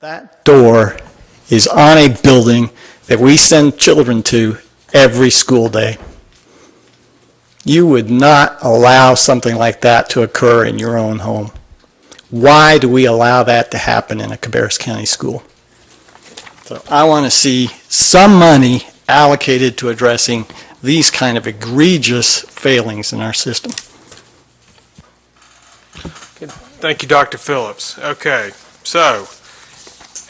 That door is on a building that we send children to every school day. You would not allow something like that to occur in your own home. Why do we allow that to happen in a Cabarrus County school? So I want to see some money allocated to addressing these kind of egregious failings in our system. Thank you, Dr. Phillips. Okay, so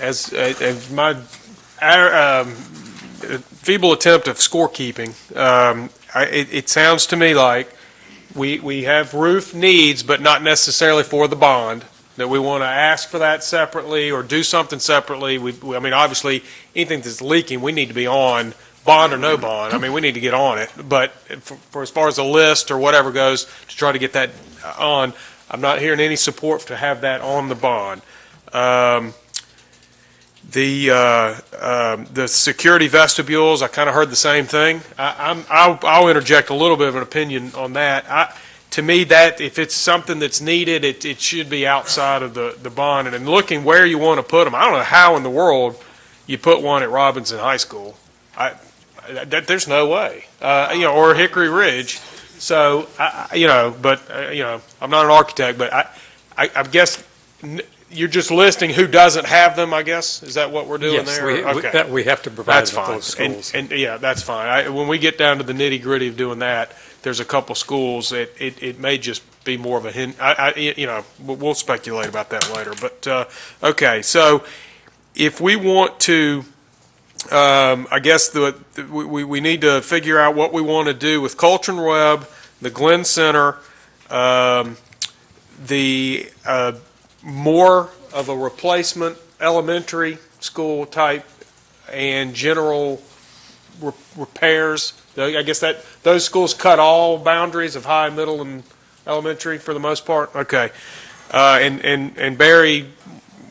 as my feeble attempt of scorekeeping, it sounds to me like we have roof needs, but not necessarily for the bond, that we want to ask for that separately or do something separately. I mean, obviously, anything that's leaking, we need to be on, bond or no bond. I mean, we need to get on it. But for as far as the list or whatever goes, to try to get that on, I'm not hearing any support to have that on the bond. The security vestibules, I kind of heard the same thing. I'll interject a little bit of an opinion on that. To me, that if it's something that's needed, it should be outside of the bond. And in looking where you want to put them, I don't know how in the world you put one at Robinson High School. There's no way, or Hickory Ridge. So, but I'm not an architect, but I guess you're just listing who doesn't have them, I guess. Is that what we're doing there? Yes, we have to provide that's fine. Those schools. And yeah, that's fine. When we get down to the nitty-gritty of doing that, there's a couple schools. It may just be more of a hint. We'll speculate about that later. But okay, so if we want to, I guess we need to figure out what we want to do with Coltrane Webb, the Glenn Center, the more of a replacement elementary school type, and general repairs. I guess that those schools cut all boundaries of high, middle, and elementary for the most part. Okay, and Barry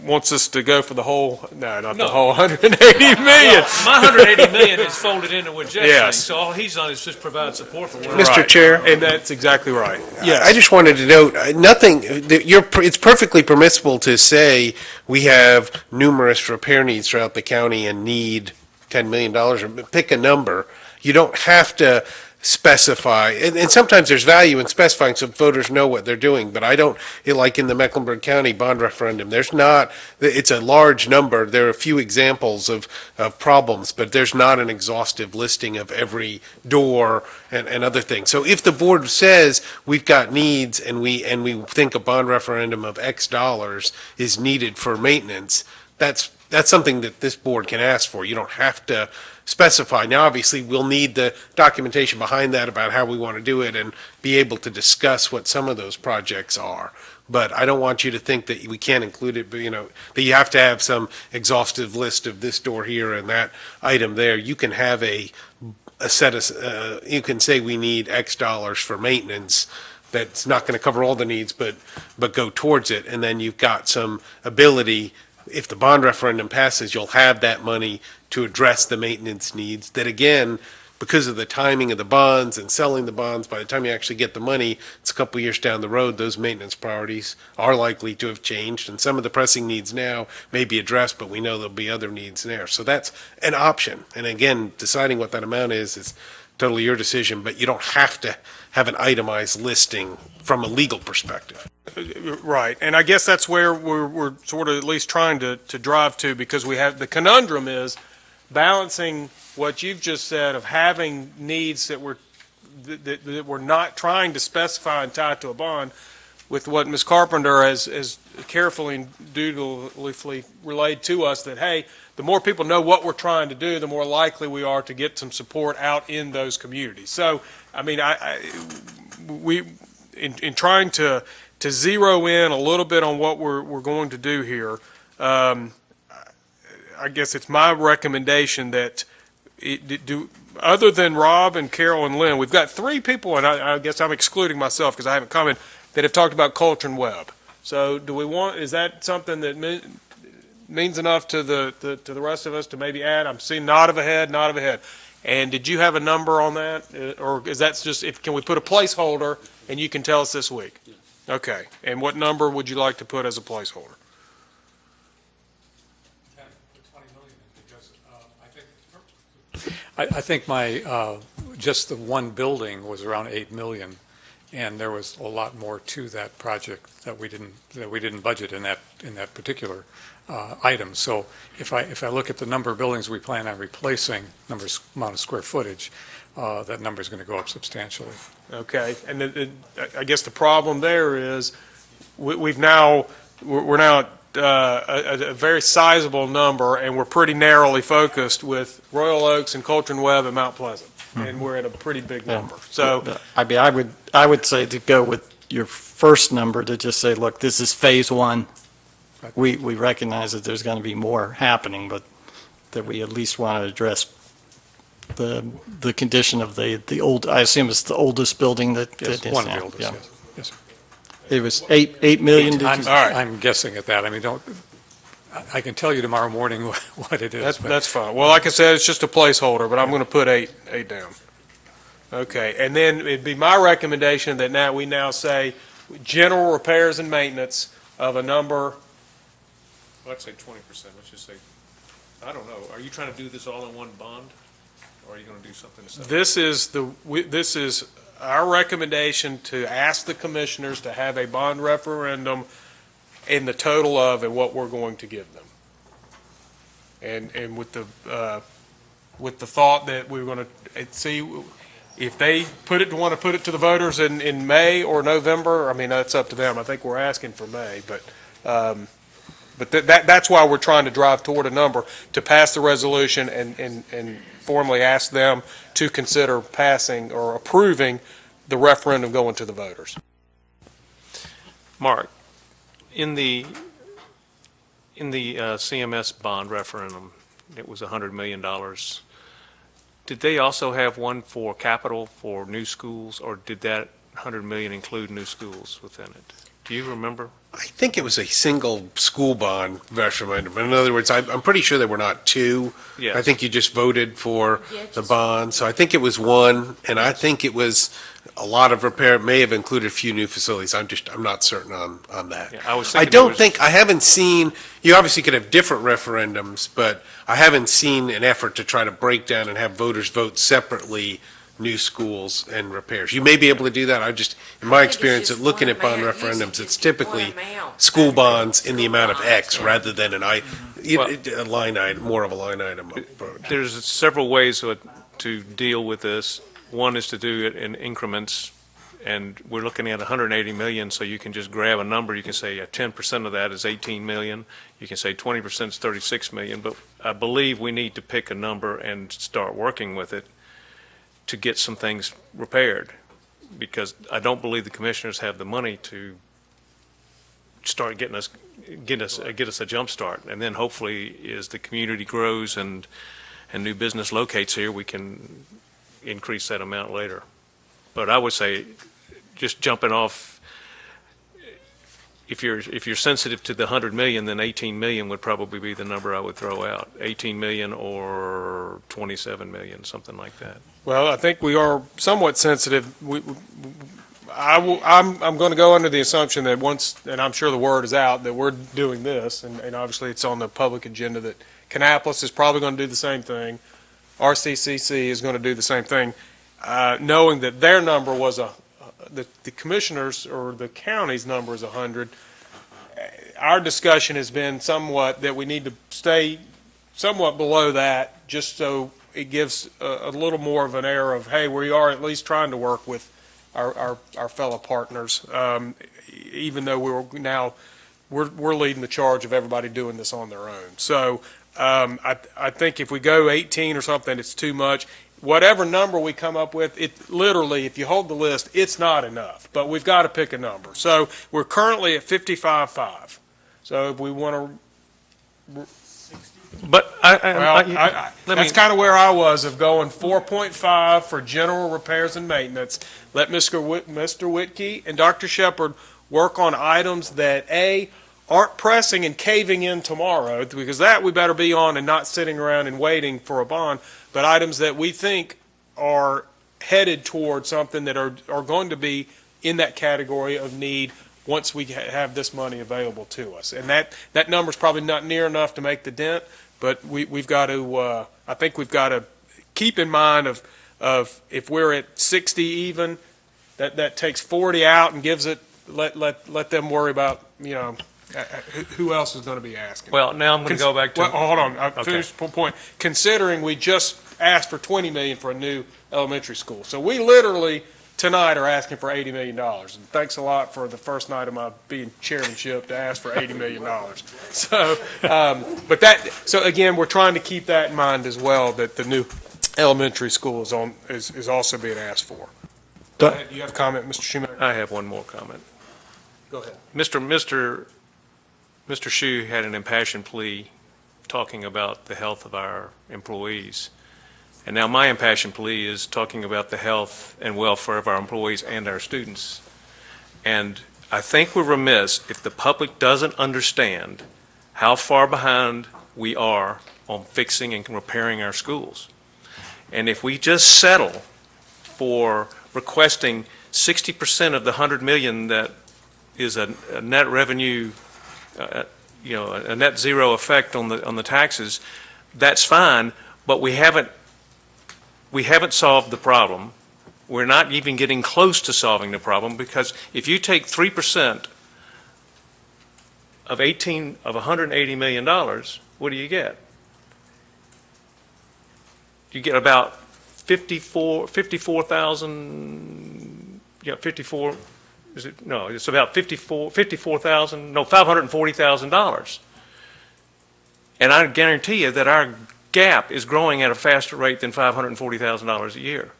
wants us to go for the whole. No, the whole 180 million. Well, my 180 million is folded into what Jeff's saying, Yes. so all he's done is just provide support for one. Mr. Right. Chair, And that's exactly right. Yes. I just wanted to note, it's perfectly permissible to say we have numerous repair needs throughout the county and need $10 million, or pick a number. You don't have to specify, and sometimes there's value in specifying so voters know what they're doing, but I don't, like in the Mecklenburg County bond referendum, it's a large number. There are a few examples of problems, but there's not an exhaustive listing of every door and other things. So if the board says we've got needs and we think a bond referendum of X dollars is needed for maintenance, that's something that this board can ask for. You don't have to specify. Now, obviously, we'll need the documentation behind that about how we want to do it and be able to discuss what some of those projects are. But I don't want you to think that we can't include it, but, that you have to have some exhaustive list of this door here and that item there. You can have a set of, you can say we need X dollars for maintenance. That's not going to cover all the needs, but go towards it. And then you've got some ability. If the bond referendum passes, you'll have that money to address the maintenance needs that, again, because of the timing of the bonds and selling the bonds, by the time you actually get the money, it's a couple years down the road, those maintenance priorities are likely to have changed, and some of the pressing needs now may be addressed, but we know there'll be other needs there. So that's an option. And again, deciding what that amount is totally your decision, but you don't have to have an itemized listing from a legal perspective. Right, and I guess that's where we're sort of at least trying to drive to, because we have the conundrum is balancing what you've just said of having needs that we're not trying to specify and tie to a bond with what Ms. Carpenter has carefully and dutifully relayed to us, that, hey, the more people know what we're trying to do, the more likely we are to get some support out in those communities. So, I mean, in trying to zero in a little bit on what we're going to do here, I guess it's my recommendation that other than Rob and Carol and Lynn, we've got three people, and I guess I'm excluding myself because I haven't commented, that have talked about Coltrane Webb. So is that something that means enough to the rest of us to maybe add? I'm seeing nod of a head. And did you have a number on that? Or is that just, can we put a placeholder and you can tell us this week? Okay. And what number would you like to put as a placeholder? I think my, just the one building was around 8 million, and there was a lot more to that project that we didn't budget in that particular item. So if I look at the number of buildings we plan on replacing, amount of square footage, that number is going to go up substantially. Okay, and I guess the problem there is we're now at a very sizable number, and we're pretty narrowly focused with Royal Oaks and Coltrane Webb and Mount Pleasant, and we're at a pretty big number. So I mean, I would say to go with your first number, to just say, look, this is phase one. We recognize that there's going to be more happening, but that we at least want to address the condition of the old, I assume it's the oldest building that Yes, is one now. of the oldest, Yeah. yes. Yes, sir. It was 8 million. Did you- I'm guessing at that. I mean, I can tell you tomorrow morning what it is. but- that's fine. Well, like I said, it's just a placeholder, but I'm going to put eight down. Okay, and then it'd be my recommendation that we now say general repairs and maintenance of a number. Well, I'd say 20%, let's just say, I don't know, are you trying to do this all in one bond? Or are you going to do something separate? This is our recommendation to ask the commissioners to have a bond referendum in the total of and what we're going to give them. And with the thought that we're going to see if they want to put it to the voters in May or November. I mean, that's up to them. I think we're asking for May, but that's why we're trying to drive toward a number to pass the resolution and formally ask them to consider passing or approving the referendum going to the voters. Mark, in the CMS bond referendum, it was $100 million. Did they also have one for capital for new schools, or did that $100 million include new schools within it? Do you remember? I think it was a single school bond referendum. In other words, I'm pretty sure there were not two. Yes. I think you just voted for the bond. So I think it was one, and I think it was a lot of repair. It may have included a few new facilities. I'm not certain on that. Yeah, I was I thinking I haven't seen, you obviously could have different referendums, but I haven't seen an effort to try to break down and have voters vote separately new schools and repairs. You may be able to do that. In my experience at looking at bond referendums, it's typically school bonds in the amount of X rather than a line item, more of a line item approach. There's several ways to deal with this. One is to do it in increments, and we're looking at 180 million, so you can just grab a number. You can say 10% of that is 18 million. You can say 20% is 36 million, but I believe we need to pick a number and start working with it to get some things repaired, because I don't believe the commissioners have the money to start get us a jump start, and then hopefully as the community grows and new business locates here, we can increase that amount later. But I would say, just jumping off, if you're sensitive to the 100 million, then 18 million would probably be the number I would throw out. 18 million or 27 million, something like that. Well, I think we are somewhat sensitive. I'm going to go under the assumption that once, and I'm sure the word is out, that we're doing this, and obviously it's on the public agenda, that Kannapolis is probably going to do the same thing. RCCC is going to do the same thing, knowing that their number was the commissioners or the county's number is 100. Our discussion has been somewhat that we need to stay somewhat below that, just so it gives a little more of an air of, hey, we are at least trying to work with our fellow partners, even though we're leading the charge of everybody doing this on their own. So I think if we go 18 or something, it's too much. Whatever number we come up with, it literally, if you hold the list, it's not enough. But we've got to pick a number. So we're currently at 55.5. So if we want to, But that's kind of where I was, of going 4.5 for general repairs and maintenance. Let Mr. Whitkey and Dr. Shepard work on items that aren't pressing and caving in tomorrow, because that we better be on and not sitting around and waiting for a bond, but items that we think are headed toward something that are going to be in that category of need once we have this money available to us. And that number's probably not near enough to make the dent, but we've got to, I think we've got to keep in mind of if we're at 60 even, that takes 40 out and gives it, let them worry about, who else is going to be asking. Well, now I'm going to go back to. Well, hold on, I finished the point. Considering we just asked for 20 million for a new elementary school. So we literally tonight are asking for $80 million. And thanks a lot for the first night of my being chairmanship to ask for $80 million. So, so again, we're trying to keep that in mind as well, that the new elementary school is also being asked for. Do you have a comment, Mr. Schumacher? I have one more comment. Go ahead. Mr. Shu had an impassioned plea talking about the health of our employees. And now my impassioned plea is talking about the health and welfare of our employees and our students. And I think we're remiss if the public doesn't understand how far behind we are on fixing and repairing our schools. And if we just settle for requesting 60% of the $100 million that is a net revenue, a net zero effect on the taxes, that's fine, but we haven't solved the problem. We're not even getting close to solving the problem, because if you take 3% of $180 million, what do you get? You get about 54,000, is it? No, it's about $540,000. And I guarantee you that our gap is growing at a faster rate than $540,000 a year.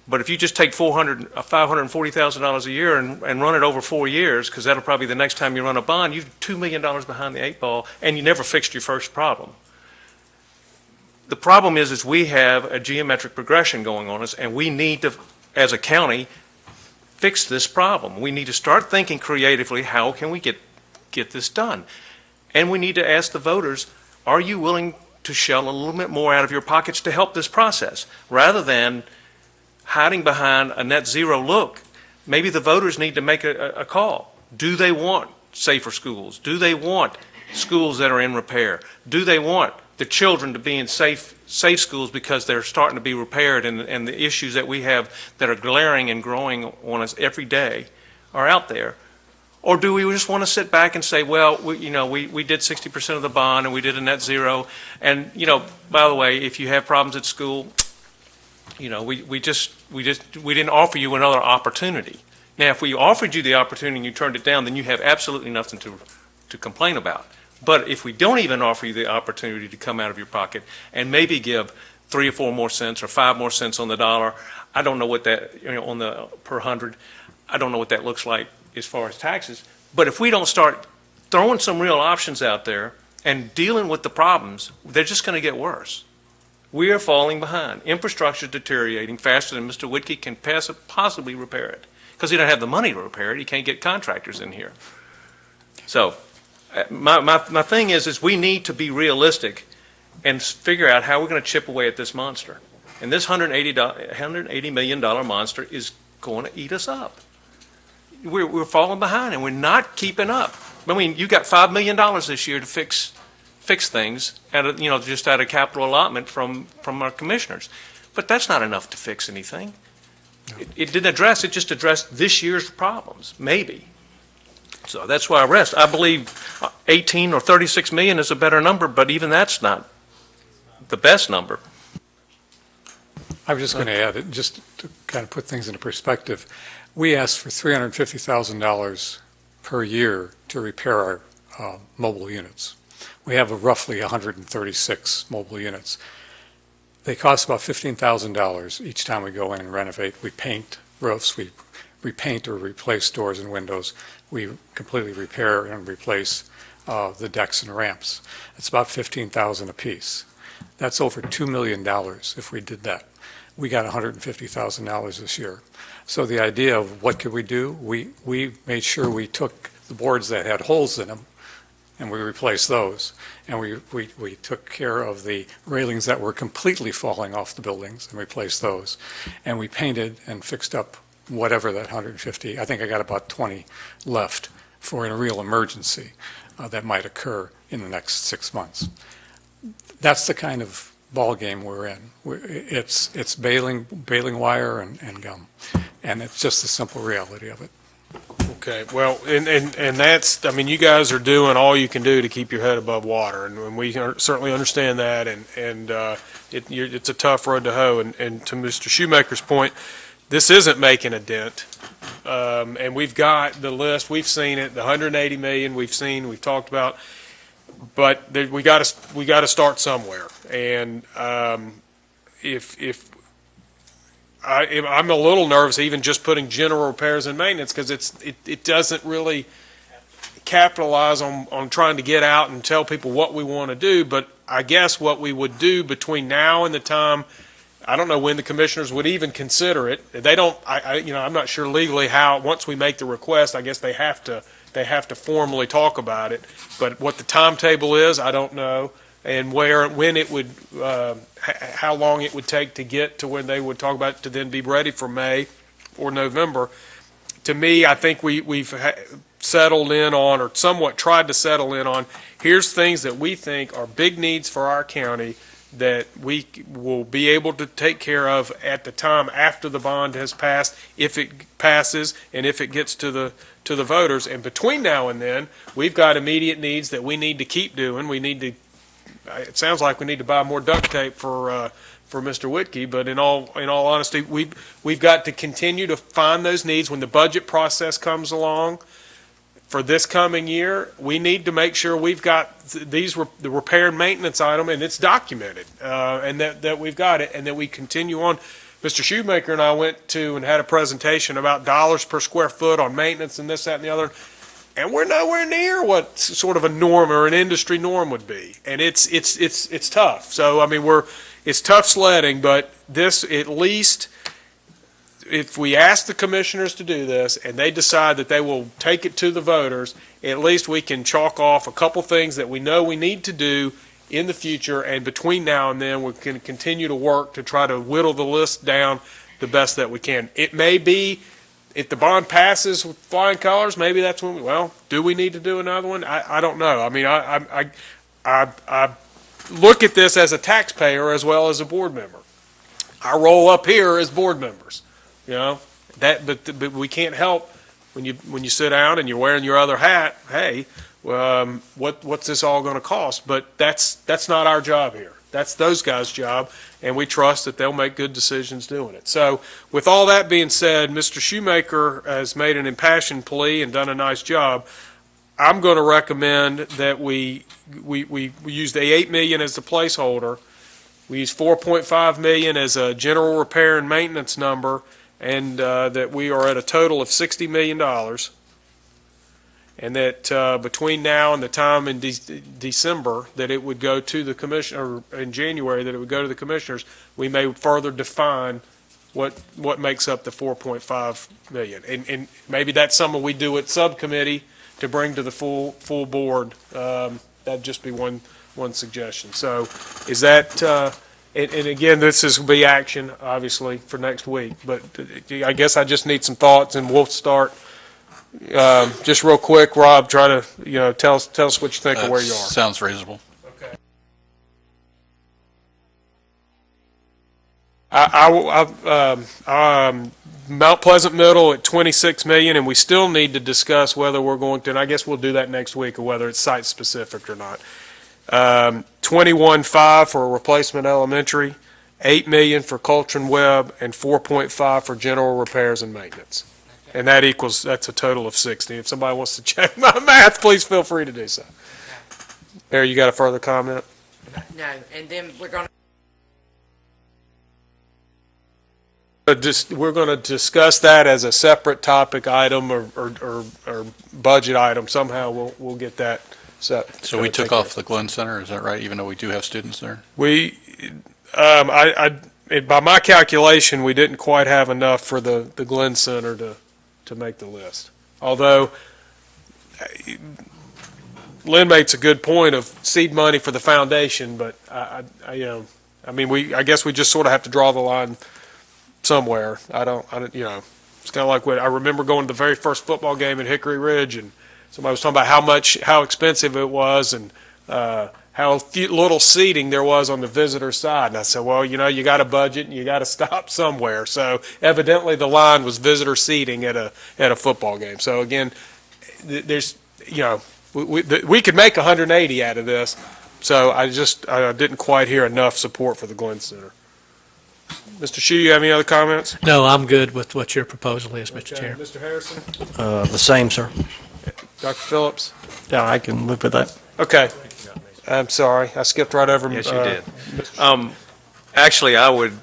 But if you just take $540,000 a year and run it over 4 years, because that'll probably be the next time you run a bond, you're $2 million behind the 8 ball, and you never fixed your first problem. The problem is we have a geometric progression going on us, and we need to, as a county, fix this problem. We need to start thinking creatively, how can we get this done? And we need to ask the voters, are you willing to shell a little bit more out of your pockets to help this process, rather than hiding behind a net zero look? Maybe the voters need to make a call. Do they want safer schools? Do they want schools that are in repair? Do they want the children to be in safe schools because they're starting to be repaired, and the issues that we have that are glaring and growing on us every day are out there? Or do we just want to sit back and say, well, we did 60% of the bond and we did a net zero, and by the way, if you have problems at school, we didn't offer you another opportunity. Now, if we offered you the opportunity and you turned it down, then you have absolutely nothing to complain about. But if we don't even offer you the opportunity to come out of your pocket and maybe give 3 or 4 more cents or 5 more cents on the dollar, I don't know what that, on the per 100, I don't know what that looks like as far as taxes. But if we don't start throwing some real options out there and dealing with the problems, they're just going to get worse. We are falling behind. Infrastructure is deteriorating faster than Mr. Whitkey can possibly repair it, because he doesn't have the money to repair it. He can't get contractors in here. So my thing is we need to be realistic and figure out how we're going to chip away at this monster. And this $180 million monster is going to eat us up. We're falling behind, and we're not keeping up. I mean, you got $5 million this year to fix things just out of capital allotment from our commissioners, but that's not enough to fix anything. No. It just addressed this year's problems, maybe. So that's why I rest. I believe 18 or 36 million is a better number, but even that's not the best number. I was just going to add, just to kind of put things into perspective, we asked for $350,000 per year to repair our mobile units. We have roughly 136 mobile units. They cost about $15,000 each time we go in and renovate. We paint roofs, we repaint or replace doors and windows. We completely repair and replace the decks and ramps. It's about $15,000 a piece. That's over $2 million if we did that. We got $150,000 this year. So the idea of what could we do, we made sure we took the boards that had holes in them and we replaced those. And we took care of the railings that were completely falling off the buildings and replaced those. And we painted and fixed up whatever that 150, I think I got about 20 left for a real emergency that might occur in the next 6 months. That's the kind of ballgame we're in. It's baling wire and gum, and it's just the simple reality of it. Okay, well, and that's, I mean, you guys are doing all you can do to keep your head above water, and we certainly understand that, and it's a tough road to hoe, and to Mr. Shoemaker's point, this isn't making a dent, and we've got the list, we've seen it, the 180 million we've talked about, but we got to start somewhere, and if I'm a little nervous even just putting general repairs and maintenance because it doesn't really capitalize on trying to get out and tell people what we want to do. But I guess what we would do between now and the time, I don't know when the commissioners would even consider it. They don't. I'm not sure legally how. Once we make the request, I guess they have to formally talk about it. But what the timetable is, I don't know. And when it would, how long it would take to get to when they would talk about it to then be ready for May or November. To me, I think we've settled in on, or somewhat tried to settle in on, here's things that we think are big needs for our county that we will be able to take care of at the time after the bond has passed, if it passes, and if it gets to the voters. And between now and then, we've got immediate needs that we need to keep doing. We need to. It sounds like we need to buy more duct tape for Mr. Whitkey, but in all honesty, we've got to continue to find those needs when the budget process comes along. For this coming year, we need to make sure we've got the repair and maintenance item, and it's documented, and that we've got it, and that we continue on. Mr. Shoemaker and I went to and had a presentation about dollars per square foot on maintenance and this, that, and the other. And we're nowhere near what sort of a norm or an industry norm would be, and it's tough. So I mean, it's tough sledding, but this, at least, if we ask the commissioners to do this and they decide that they will take it to the voters, at least we can chalk off a couple things that we know we need to do in the future, and between now and then we can continue to work to try to whittle the list down the best that we can. It may be. If the bond passes with flying colors, maybe that's when do we need to do another one? I don't know. I mean, I look at this as a taxpayer as well as a board member. Our role up here is board members, but we can't help when you sit down and you're wearing your other hat. Hey, what's this all going to cost? But that's not our job here. That's those guys' job, and we trust that they'll make good decisions doing it. So with all that being said, Mr. Shoemaker has made an impassioned plea and done a nice job. I'm going to recommend that we use the $8 million as the placeholder. We use $4.5 million as a general repair and maintenance number, and that we are at a total of $60 million. And that between now and the time in December that it would go to the commission, or in January that it would go to the commissioners, we may further define what makes up the $4.5 million. And maybe that's something we do at subcommittee to bring to the full board. That'd just be one suggestion. So is that, and again, this will be action, obviously, for next week. But I guess I just need some thoughts, and we'll start. Just real quick, Rob, try to tell us what you think of where you are. Sounds reasonable. Okay. Mount Pleasant Middle at $26 million, and we still need to discuss whether we're going to. And I guess we'll do that next week, or whether it's site specific or not. 21.5 for a replacement elementary, $8 million for Coltrane Webb, and 4.5 for general repairs and maintenance. And that's a total of 60. If somebody wants to check my math, please feel free to do so. Barry, you got a further comment? No, and then we're going to... We're going to discuss that as a separate topic item or budget item. Somehow we'll get that set. So we took off the Glenn Center, is that right, even though we do have students there? By my calculation, we didn't quite have enough for the Glenn Center to make the list. Although Lynn makes a good point of seed money for the foundation, but I guess we just sort of have to draw the line somewhere. It's kind of like I remember going to the very first football game at Hickory Ridge, and somebody was talking about how expensive it was, and how little seating there was on the visitor side. And I said, well, you got a budget and you got to stop somewhere. So evidently the line was visitor seating at a football game. So again, there's, we could make 180 out of this. So I didn't quite hear enough support for the Glenn Center. Mr. Shue, you have any other comments? No, I'm good with what your proposal is, Mr. Chair. Mr. Harrison? The same, sir. Dr. Phillips? Yeah, I can live with that. Okay. I'm sorry. I skipped right over. Yes, you did. Actually, I would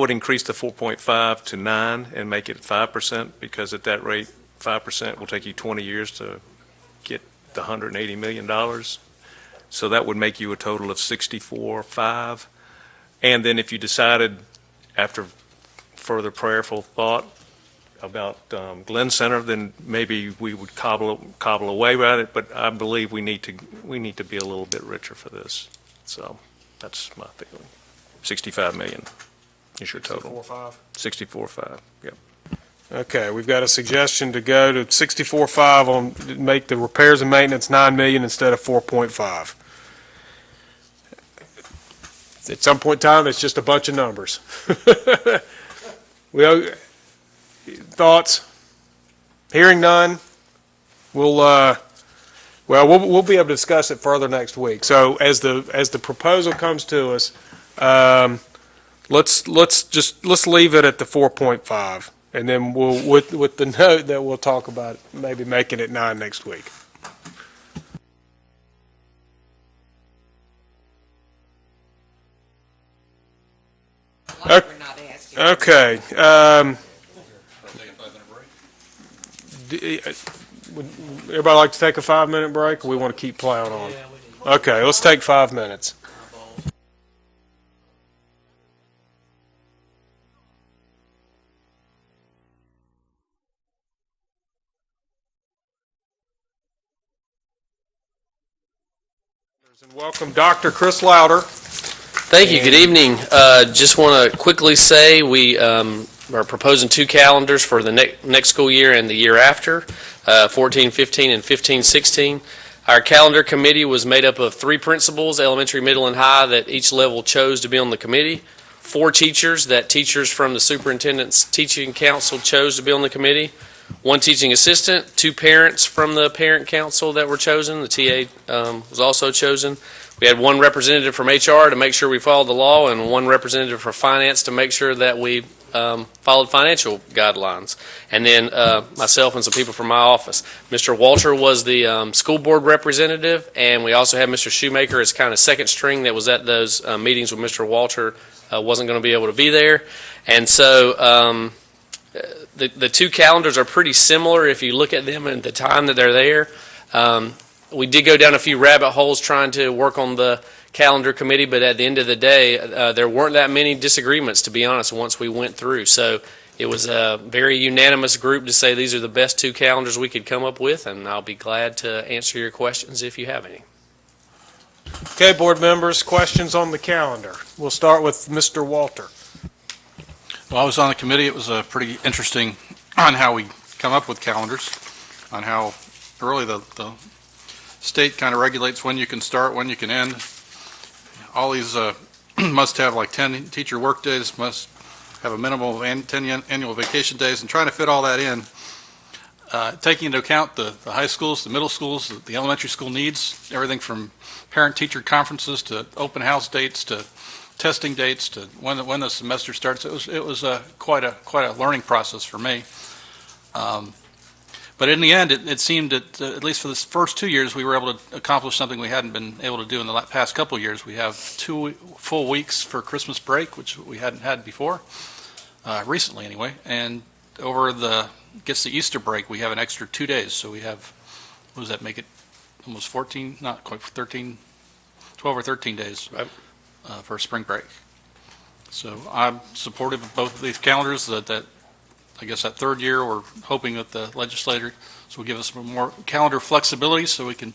increase the 4.5 to 9 and make it 5%, because at that rate, 5% will take you 20 years to get the $180 million. So that would make you a total of 64.5. And then if you decided, after further prayerful thought, about Glenn Center, then maybe we would cobble away at it. But I believe we need to be a little bit richer for this. So that's my feeling. 65 million is your total. 64.5. 64.5. Yep. Okay, we've got a suggestion to go to 64.5 on make the repairs and maintenance 9 million instead of 4.5. At some point in time, it's just a bunch of numbers. Thoughts? Hearing none, we'll be able to discuss it further next week. So as the proposal comes to us, let's leave it at the 4.5, and then we'll with the note that we'll talk about maybe making it 9 next week. Like we're not asking. Okay. Would everybody like to take a 5-minute break, or we want to keep plowing on? Okay, let's take 5 minutes. And welcome Dr. Chris Louder. Thank you. Good evening. Just want to quickly say we are proposing 2 calendars for the next school year and the year after, 14-15 and 15-16. Our calendar committee was made up of 3 principals, elementary, middle, and high, that each level chose to be on the committee. 4 teachers that teachers from the superintendent's teaching council chose to be on the committee. 1 teaching assistant, 2 parents from the parent council that were chosen. The TA was also chosen. We had 1 representative from HR to make sure we followed the law, and 1 representative for finance to make sure that we followed financial guidelines. And then myself and some people from my office. Mr. Walter was the school board representative, and we also had Mr. Shoemaker as kind of second string that was at those meetings when Mr. Walter wasn't going to be able to be there. And so the 2 calendars are pretty similar if you look at them at the time that they're there. We did go down a few rabbit holes trying to work on the calendar committee, but at the end of the day, there weren't that many disagreements, to be honest, once we went through. So it was a very unanimous group to say these are the best 2 calendars we could come up with, and I'll be glad to answer your questions if you have any. Okay, board members, questions on the calendar. We'll start with Mr. Walter. Well, I was on the committee. It was pretty interesting on how we come up with calendars, on how really the state kind of regulates when you can start, when you can end. All these must have like 10 teacher work days, must have a minimum of 10 annual vacation days, and trying to fit all that in, taking into account the high schools, the middle schools, the elementary school needs, everything from parent-teacher conferences to open house dates to testing dates to when the semester starts. It was quite a learning process for me. But in the end, it seemed that, at least for the first 2 years, we were able to accomplish something we hadn't been able to do in the past couple of years. We have 2 full weeks for Christmas break, which we hadn't had before, recently anyway. And over the Easter break, we have an extra 2 days. So we have, what does that make it, almost 14, not quite 13, 12 or 13 days for spring break. So I'm supportive of both of these calendars. That I guess that 3rd year, we're hoping that the legislature will give us some more calendar flexibility so we can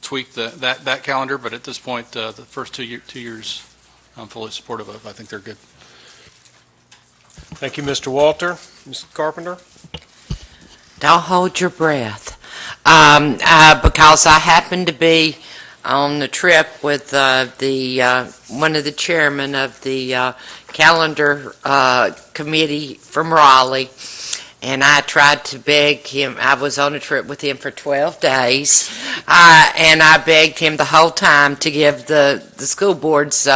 tweak that calendar. But at this point, the first 2 years, I'm fully supportive of. I think they're good. Thank you, Mr. Walter. Mr. Carpenter? Don't hold your breath. Because I happen to be on the trip with one of the chairmen of the calendar committee from Raleigh. And I tried to beg him. I was on a trip with him for 12 days, and I begged him the whole time to give the school boards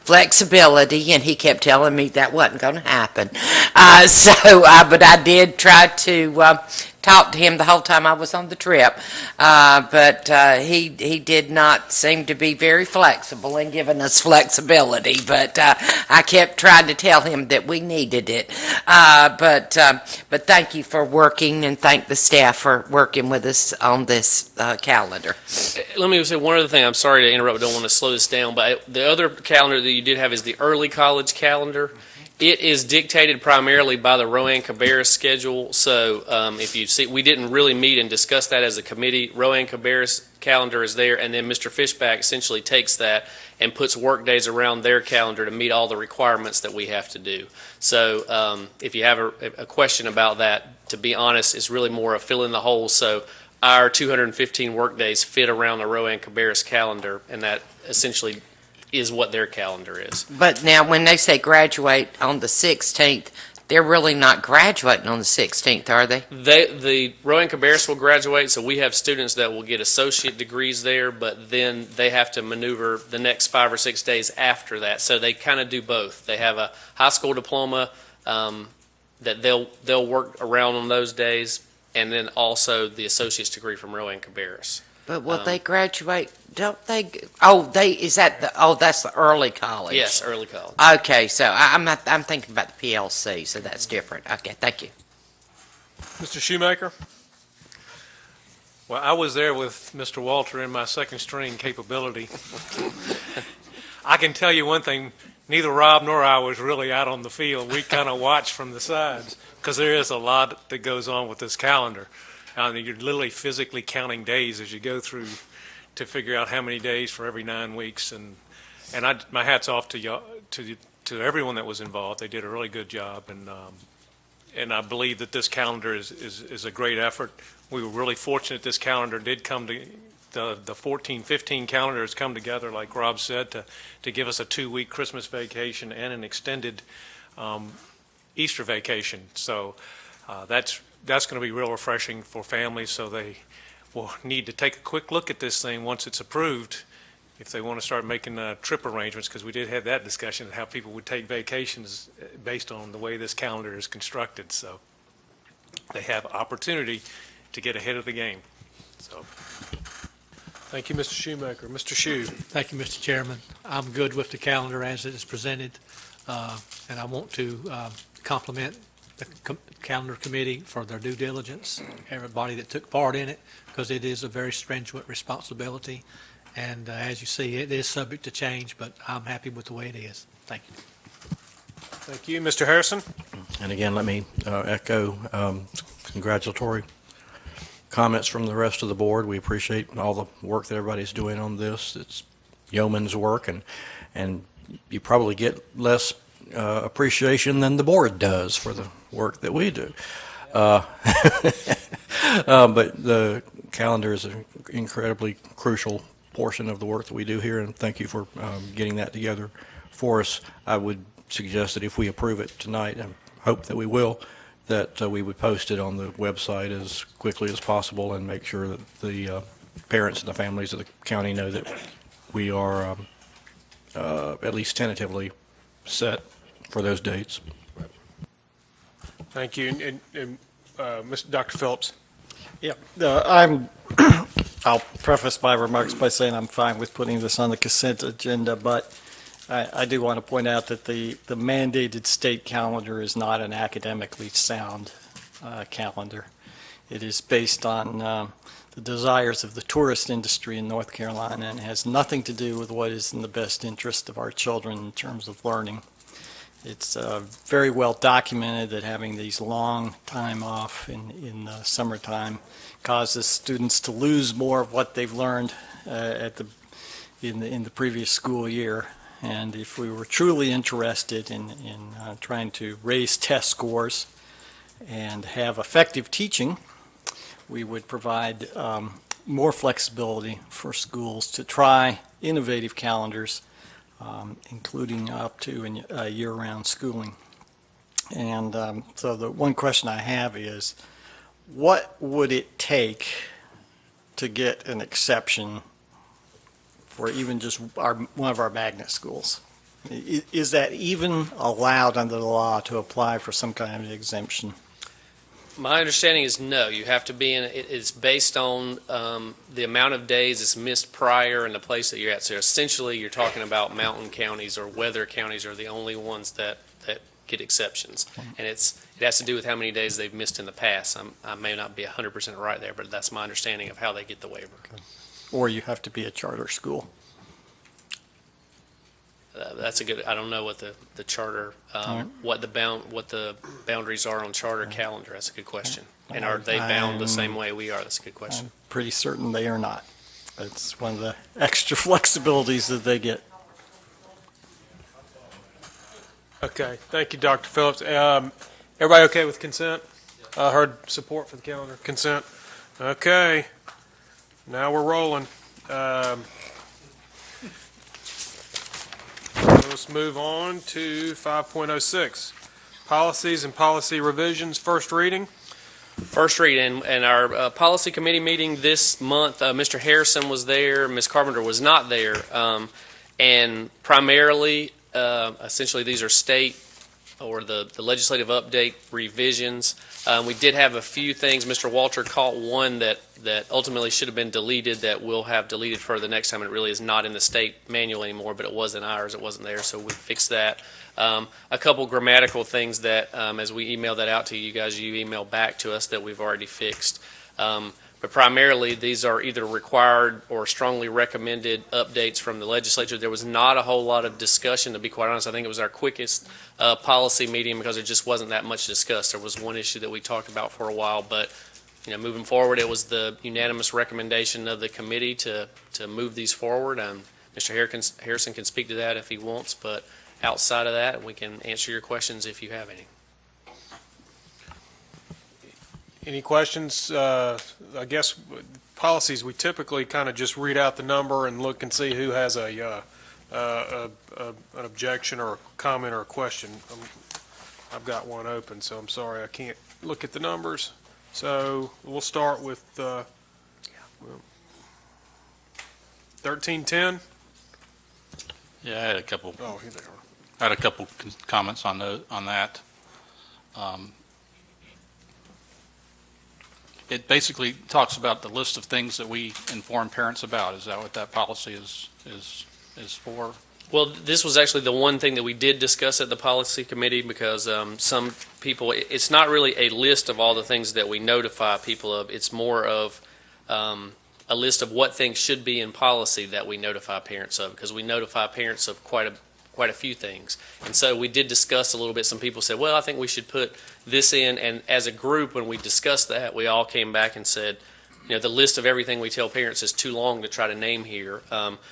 flexibility, and he kept telling me that wasn't going to happen. But I did try to talk to him the whole time I was on the trip, but he did not seem to be very flexible in giving us flexibility. But I kept trying to tell him that we needed it. But thank you for working, and thank the staff for working with us on this calendar. Let me say one other thing. I'm sorry to interrupt. I don't want to slow this down, but the other calendar that you did have is the early college calendar. It is dictated primarily by the Rowan Cabarrus schedule. So if you see, we didn't really meet and discuss that as a committee. Rowan Cabarrus calendar is there, and then Mr. Fishback essentially takes that and puts work days around their calendar to meet all the requirements that we have to do. So if you have a question about that, to be honest, it's really more a fill in the hole. So our 215 work days fit around the Rowan Cabarrus calendar, and that essentially is what their calendar is. But now, when they say graduate on the 16th, they're really not graduating on the 16th, are they? The Rowan Cabarrus will graduate, so we have students that will get associate degrees there, but then they have to maneuver the next 5 or 6 days after that. So they kind of do both. They have a high school diploma that they'll work around on those days, and then also the associate's degree from Rowan Cabarrus. But will they graduate? Don't they? That's the early college. Yes, early college. Okay, so I'm thinking about the PLC, so that's different. Okay, thank you. Mr. Shoemaker? Well, I was there with Mr. Walter in my second string capability. I can tell you one thing, neither Rob nor I was really out on the field. We kind of watched from the sides because there is a lot that goes on with this calendar. You're literally physically counting days as you go through to figure out how many days for every 9 weeks. And my hat's off to everyone that was involved. They did a really good job. And I believe that this calendar is a great effort. We were really fortunate this calendar did come to, the 14-15 calendar has come together, like Rob said, to give us a 2-week Christmas vacation and an extended Easter vacation. So that's going to be real refreshing for families, so they will need to take a quick look at this thing once it's approved if they want to start making trip arrangements, because we did have that discussion of how people would take vacations based on the way this calendar is constructed. So they have opportunity to get ahead of the game. So, Thank you, Mr. Shoemaker. Mr. Shue? Thank you, Mr. Chairman. I'm good with the calendar as it is presented, and I want to compliment the calendar committee for their due diligence, everybody that took part in it, because it is a very stringent responsibility. And as you see, it is subject to change, but I'm happy with the way it is. Thank you. Thank you. Mr. Harrison? And again, let me echo congratulatory comments from the rest of the board. We appreciate all the work that everybody's doing on this. It's yeoman's work, and you probably get less appreciation than the board does for the work that we do. But the calendar is an incredibly crucial portion of the work that we do here, and thank you for getting that together for us. I would suggest that if we approve it tonight, and hope that we will, that we would post it on the website as quickly as possible and make sure that the parents and the families of the county know that we are at least tentatively set for those dates. Thank you. And Mr. Dr. Phillips? Yeah, I'll preface my remarks by saying I'm fine with putting this on the consent agenda, but I do want to point out that the mandated state calendar is not an academically sound calendar. It is based on the desires of the tourist industry in North Carolina and has nothing to do with what is in the best interest of our children in terms of learning. It's very well documented that having these long time off in the summertime causes students to lose more of what they've learned in the previous school year. And if we were truly interested in trying to raise test scores and have effective teaching, we would provide more flexibility for schools to try innovative calendars, including up to year-round schooling. And so the one question I have is, what would it take to get an exception for even just one of our magnet schools? Is that even allowed under the law to apply for some kind of exemption? My understanding is no. You have to be in. It's based on the amount of days it's missed prior and the place that you're at. So essentially, you're talking about mountain counties or weather counties are the only ones that get exceptions, and it has to do with how many days they've missed in the past. I may not be 100% right there, but that's my understanding of how they get the waiver. Okay. Or you have to be a charter school. That's a good. I don't know what the charter, what the boundaries are on charter calendar. That's a good question. And are they bound the same way we are? That's a good question. I'm pretty certain they are not. It's one of the extra flexibilities that they get. Okay, thank you, Dr. Phillips. Everybody okay with consent? I heard support for the calendar. Consent. Okay, now we're rolling. Let's move on to 5.06, policies and policy revisions, first reading. First reading, and our policy committee meeting this month, Mr. Harrison was there, Ms. Carpenter was not there, and primarily, essentially these are state or the legislative update revisions. We did have a few things. Mr. Walter caught one that ultimately should have been deleted that we'll have deleted for the next time. It really is not in the state manual anymore, but it was in ours. It wasn't there, so we fixed that. A couple grammatical things that, as we emailed that out to you guys, you emailed back to us that we've already fixed. But primarily, these are either required or strongly recommended updates from the legislature. There was not a whole lot of discussion, to be quite honest. I think it was our quickest policy meeting because there just wasn't that much discussed. There was one issue that we talked about for a while, but moving forward, it was the unanimous recommendation of the committee to move these forward. Mr. Harrison can speak to that if he wants, but outside of that, we can answer your questions if you have any. Any questions? I guess policies, we typically kind of just read out the number and look and see who has an objection or a comment or a question. I've got one open, so I'm sorry I can't look at the numbers. So we'll start with 1310. Yeah, I had a couple. Oh, here they are. I had a couple comments on that. It basically talks about the list of things that we inform parents about. Is that what that policy is for? Well, this was actually the one thing that we did discuss at the policy committee because some people, it's not really a list of all the things that we notify people of. It's more of a list of what things should be in policy that we notify parents of, because we notify parents of quite a few things. And so we did discuss a little bit. Some people said, well, I think we should put this in. And as a group, when we discussed that, we all came back and said, the list of everything we tell parents is too long to try to name here.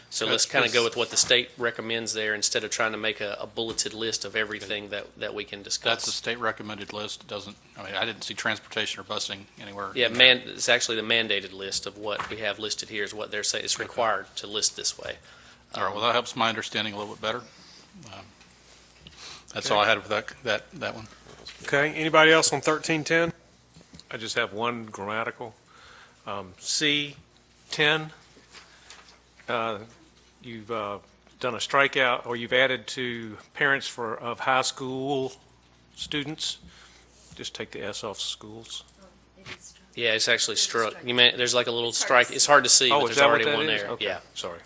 So let's kind of go with what the state recommends there instead of trying to make a bulleted list of everything that we can discuss. That's the state recommended list. It doesn't, I didn't see transportation or busing anywhere. Yeah, it's actually the mandated list of what we have listed here is what they're saying. It's required to list this way. All right, well, that helps my understanding a little bit better. That's all I had with that one. Okay, anybody else on 1310? I just have one grammatical. C10, you've done a strikeout, or you've added to parents of high school students. Just take the S off schools. Yeah, it's actually struck. There's like a little strike. It's hard to see, but is there's that already what that one is? there. Okay. Yeah. Sorry.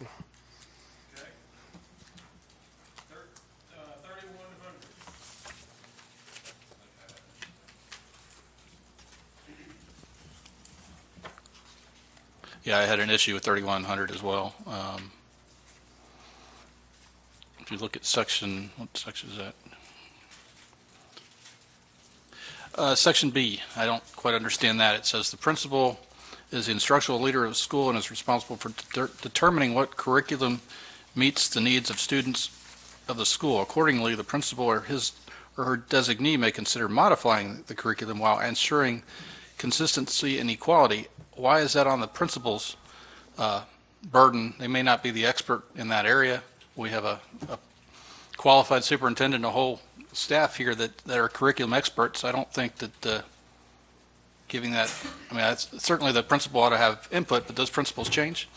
Yeah, I had an issue with 3100 as well. If you look at section, what section is that? Section B, I don't quite understand that. It says the principal is the instructional leader of the school and is responsible for determining what curriculum meets the needs of students of the school. Accordingly, the principal or his or her designee may consider modifying the curriculum while ensuring consistency and equality, why is that on the principal's burden? They may not be the expert in that area. We have a qualified superintendent and a whole staff here that are curriculum experts. I don't think that giving that, I mean, certainly the principal ought to have input, but those principles change?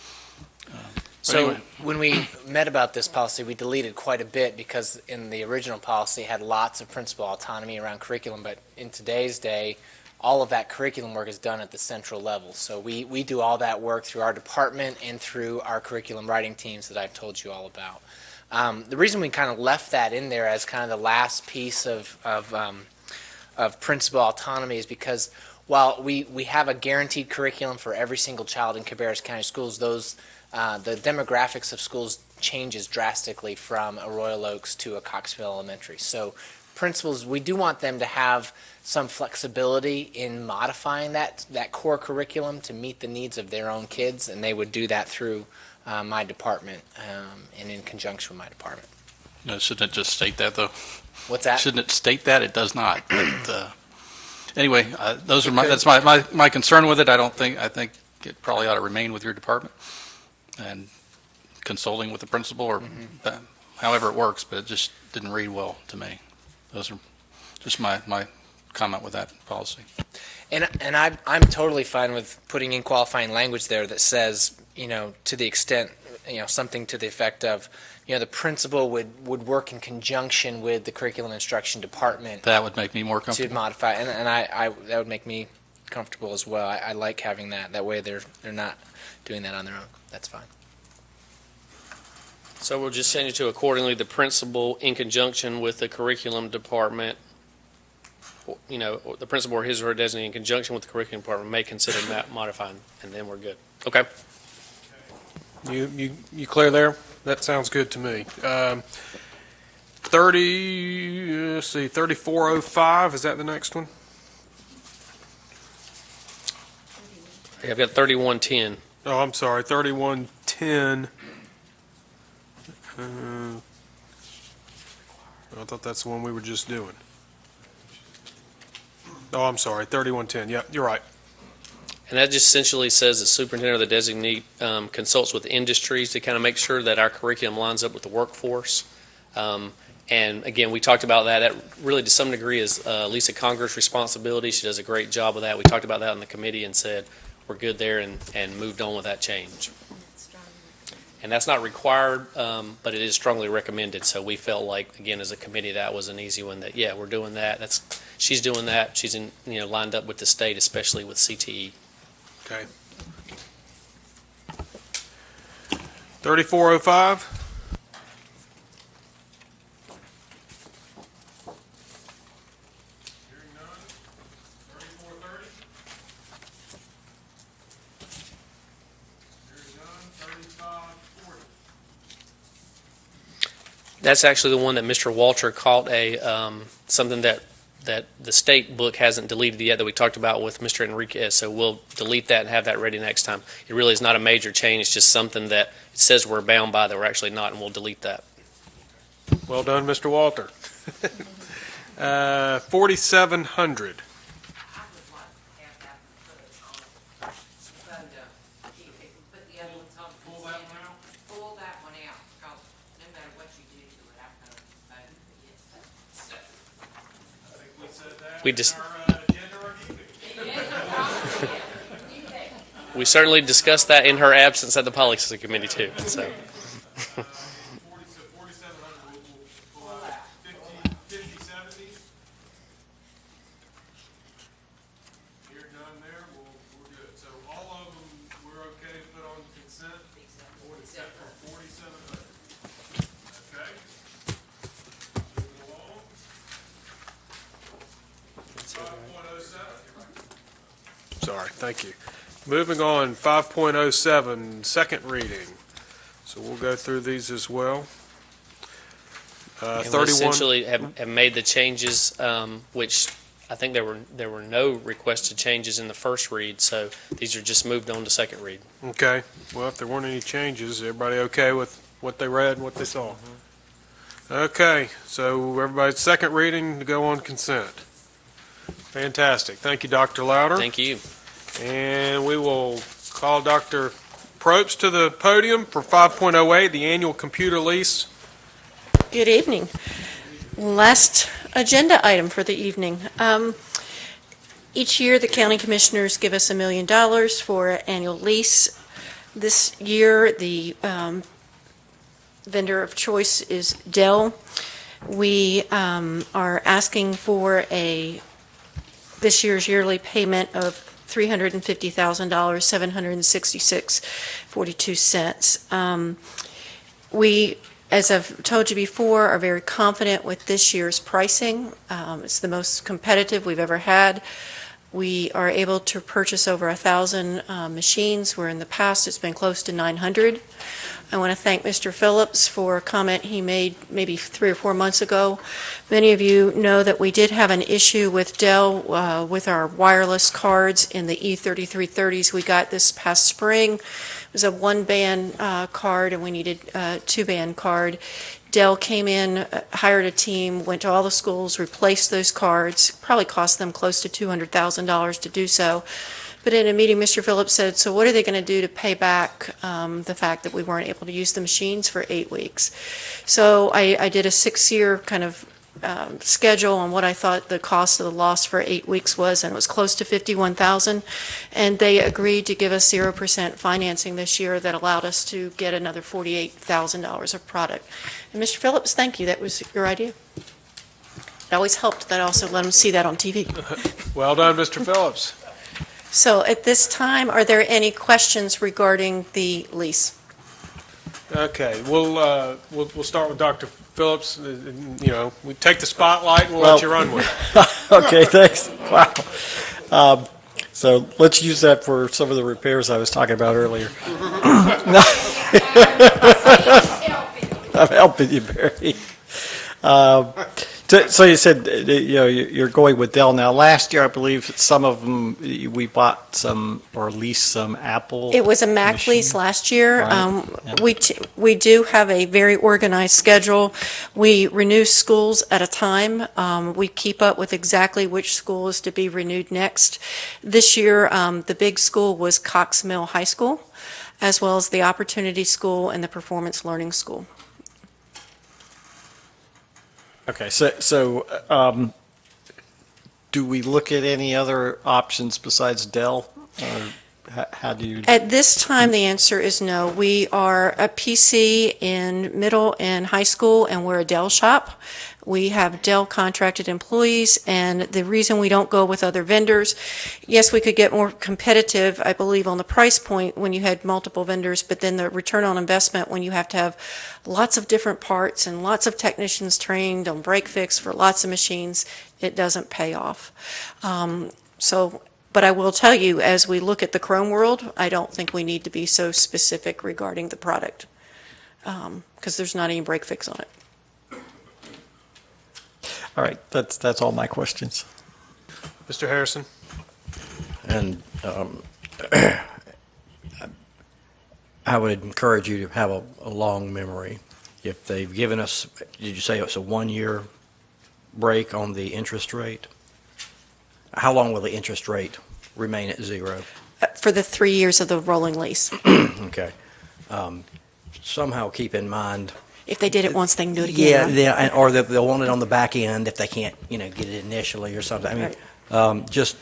So anyway. when we met about this policy, we deleted quite a bit because in the original policy it had lots of principal autonomy around curriculum, but in today's day, all of that curriculum work is done at the central level. So we do all that work through our department and through our curriculum writing teams that I've told you all about. The reason we kind of left that in there as kind of the last piece of principal autonomy is because while we have a guaranteed curriculum for every single child in Cabarrus County schools, the demographics of schools changes drastically from a Royal Oaks to a Coxville Elementary. So principals, we do want them to have some flexibility in modifying that core curriculum to meet the needs of their own kids, and they would do that through my department and in conjunction with my department. No, shouldn't it just state that, though? What's that? Shouldn't it state that? It does not. But, anyway, that's my concern with it. I think it probably ought to remain with your department and consulting with the principal or however it works, but it just didn't read well to me. Those are just my comment with that policy. And I'm totally fine with putting in qualifying language there that says, to the extent, something to the effect of, the principal would work in conjunction with the curriculum instruction department. That would make me more comfortable. To modify, and I that would make me comfortable as well. I like having that. That way they're not doing that on their own. That's fine. So we'll just change it to accordingly, the principal in conjunction with the curriculum department, the principal or his or her designee in conjunction with the curriculum department may consider modifying, and then we're good. Okay. You clear there? That sounds good to me. 3405, is that the next one? Yeah, I've got 3110. Oh, I'm sorry, 3110. I thought that's the one we were just doing. Oh, I'm sorry, 3110. Yep, you're right. And that just essentially says the superintendent or the designee consults with industries to kind of make sure that our curriculum lines up with the workforce. And again, we talked about that. That really, to some degree, is Lisa Conger's responsibility. She does a great job of that. We talked about that on the committee and said we're good there and moved on with that change. And that's not required, but it is strongly recommended. So we felt like, again, as a committee, that was an easy one. That we're doing that. She's doing that. She's lined up with the state, especially with CTE. Okay. 3405. Hearing none. 3430. Hearing none. 3540. That's actually the one that Mr. Walter caught something that the state book hasn't deleted yet that we talked about with Mr. Enriquez, so we'll delete that and have that ready next time. It really is not a major change, it's just something that it says we're bound by that we're actually not, and we'll delete that. Well done, Mr. Walter. 4700. We certainly discussed that in her absence at the policy committee too. So. 4700. We'll 50, 70. Here, none there. We're good. So all of them we're okay to put on consent, except for 4700. Okay. Moving along. 5.07. Sorry, thank you. Moving on, 5.07, second reading. So we'll go through these as well. And we 31. essentially have made the changes, which I think there were no requested changes in the first read, so these are just moved on to second read. Okay. Well, if there weren't any changes, everybody okay with what they read and what they saw? Okay. So everybody's second reading to go on consent. Fantastic. Thank you, Dr. Louder. Thank you. And we will call Dr. Probst to the podium for 5.08, the annual computer lease. Good evening. Last agenda item for the evening. Each year, the county commissioners give us $1 million for annual lease. This year, the vendor of choice is Dell. We are asking for this year's yearly payment of $350,000, $766.42. We, as I've told you before, are very confident with this year's pricing. It's the most competitive we've ever had. We are able to purchase over 1,000 machines, where in the past it's been close to 900. I want to thank Mr. Phillips for a comment he made maybe 3 or 4 months ago. Many of you know that we did have an issue with Dell with our wireless cards in the E3330s we got this past spring. It was a 1-band card, and we needed a 2-band card. Dell came in, hired a team, went to all the schools, replaced those cards. Probably cost them close to $200,000 to do so. But in a meeting, Mr. Phillips said, so what are they going to do to pay back the fact that we weren't able to use the machines for 8 weeks? So I did a 6-year kind of schedule on what I thought the cost of the loss for 8 weeks was, and it was close to $51,000. And they agreed to give us 0% financing this year that allowed us to get another $48,000 of product. And Mr. Phillips, thank you. That was your idea. It always helped that I also let them see that on TV. Well done, Mr. Phillips. So at this time, are there any questions regarding the lease? Okay, we'll start with Dr. Phillips. You know, we take the spotlight and we'll let you run with it. Okay, thanks. Wow. So let's use that for some of the repairs I was talking about earlier. I'm helping you, Barry. So you said you're going with Dell now. Last year, I believe some of them we bought some or leased some Apple. It was a Mac machine. lease last year. Right. We do have a very organized schedule. We renew schools at a time. We keep up with exactly which school is to be renewed next. This year, the big school was Cox Mill High School, as well as the Opportunity School and the Performance Learning School. Okay, so do we look at any other options besides Dell? Or how do you? At this time, the answer is no. We are a PC in middle and high school, and we're a Dell shop. We have Dell contracted employees, and the reason we don't go with other vendors, yes, we could get more competitive, I believe, on the price point when you had multiple vendors, but then the return on investment when you have to have lots of different parts and lots of technicians trained on break fix for lots of machines, it doesn't pay off. But I will tell you, as we look at the Chrome world, I don't think we need to be so specific regarding the product, because there's not any break fix on it. All right, that's all my questions. Mr. Harrison? And I would encourage you to have a long memory. If they've given us, did you say it's a 1-year break on the interest rate? How long will the interest rate remain at 0? For the 3 years of the rolling lease. Okay. Somehow keep in mind. If they did it once, they can do it again. Yeah, or they'll want it on the back end if they can't, get it initially or something. I mean, Right. Just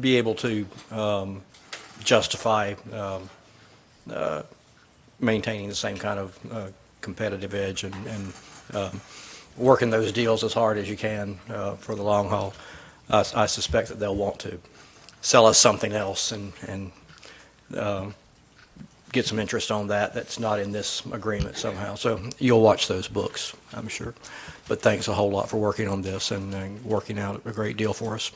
be able to justify maintaining the same kind of competitive edge and working those deals as hard as you can for the long haul. I suspect that they'll want to sell us something else and get some interest on that's not in this agreement somehow. So you'll watch those books, I'm sure. But thanks a whole lot for working on this and working out a great deal for us.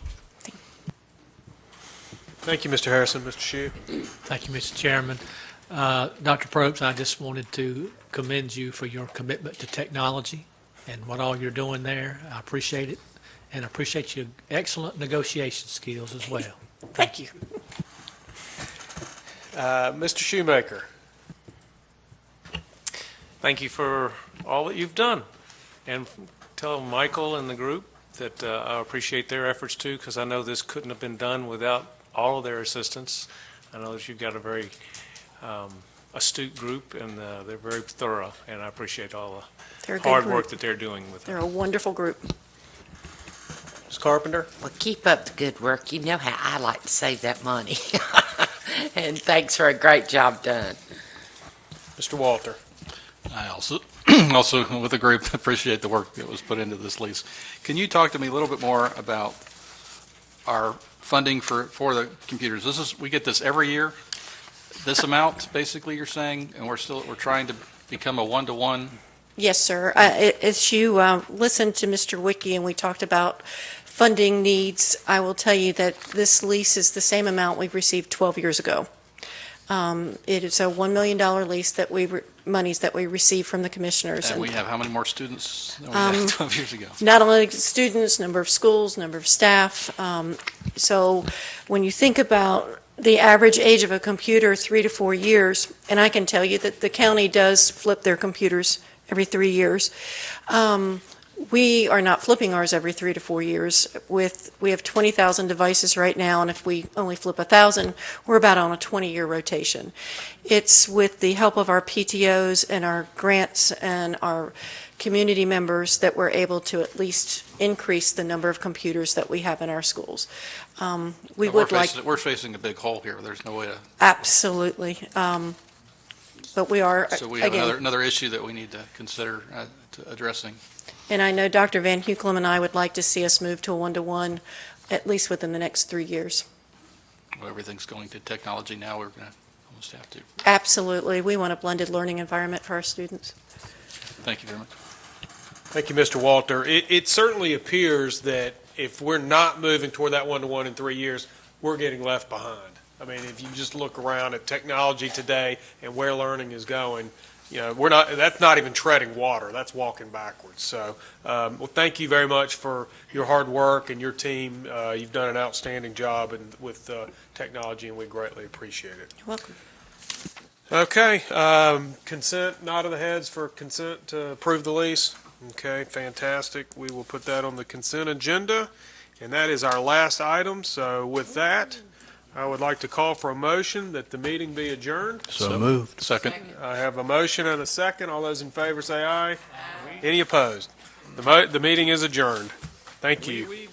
Thank you, Mr. Harrison. Mr. Shue? Thank you, Mr. Chairman. Dr. Probst, I just wanted to commend you for your commitment to technology and what all you're doing there. I appreciate it, and I appreciate your excellent negotiation skills as well. Thank you. Mr. Shoemaker? Thank you for all that you've done. And tell Michael and the group that I appreciate their efforts too, because I know this couldn't have been done without all of their assistance. I know that you've got a very astute group, and they're very thorough, and I appreciate all They're a the good hard group. work that they're doing with They're it. a wonderful group. Ms. Carpenter? Well, keep up the good work. You know how I like to save that money. And thanks for a great job done. Mr. Walter. I also, with the group, appreciate the work that was put into this lease. Can you talk to me a little bit more about our funding for the computers? We get this every year, this amount, basically, you're saying, and we're trying to become a one-to-one? Yes, sir. As you listened to Mr. Wiki and we talked about funding needs, I will tell you that this lease is the same amount we received 12 years ago. It is a $1 million lease that monies that we received from the commissioners. And we have how many more students than we had 12 years ago? Not only students, number of schools, number of staff. So when you think about the average age of a computer, 3 to 4 years, and I can tell you that the county does flip their computers every 3 years. We are not flipping ours every 3 to 4 years. We have 20,000 devices right now, and if we only flip 1,000, we're about on a 20-year rotation. It's with the help of our PTOs and our grants and our community members that we're able to at least increase the number of computers that we have in our schools. We're facing a big hole here. There's no way to. Absolutely. But we are, So we have again, another issue that we need to consider addressing. and I know Dr. Van Hukelum and I would like to see us move to a one-to-one at least within the next 3 years. Well, everything's going to technology now. We're going to almost have to. Absolutely. We want a blended learning environment for our students. Thank you very much. Thank you, Mr. Walter. It certainly appears that if we're not moving toward that one-to-one in 3 years, we're getting left behind. I mean, if you just look around at technology today and where learning is going, you know, that's not even treading water. That's walking backwards. So, well, thank you very much for your hard work and your team. You've done an outstanding job with technology, and we greatly appreciate it. You're welcome. Okay, consent, nod of the heads for consent to approve the lease. Okay, fantastic. We will put that on the consent agenda, and that is our last item. So with that, I would like to call for a motion that the meeting be adjourned. So moved. Second. I have a motion and a second. All those in favor say aye. Any opposed? The meeting is adjourned. Thank you.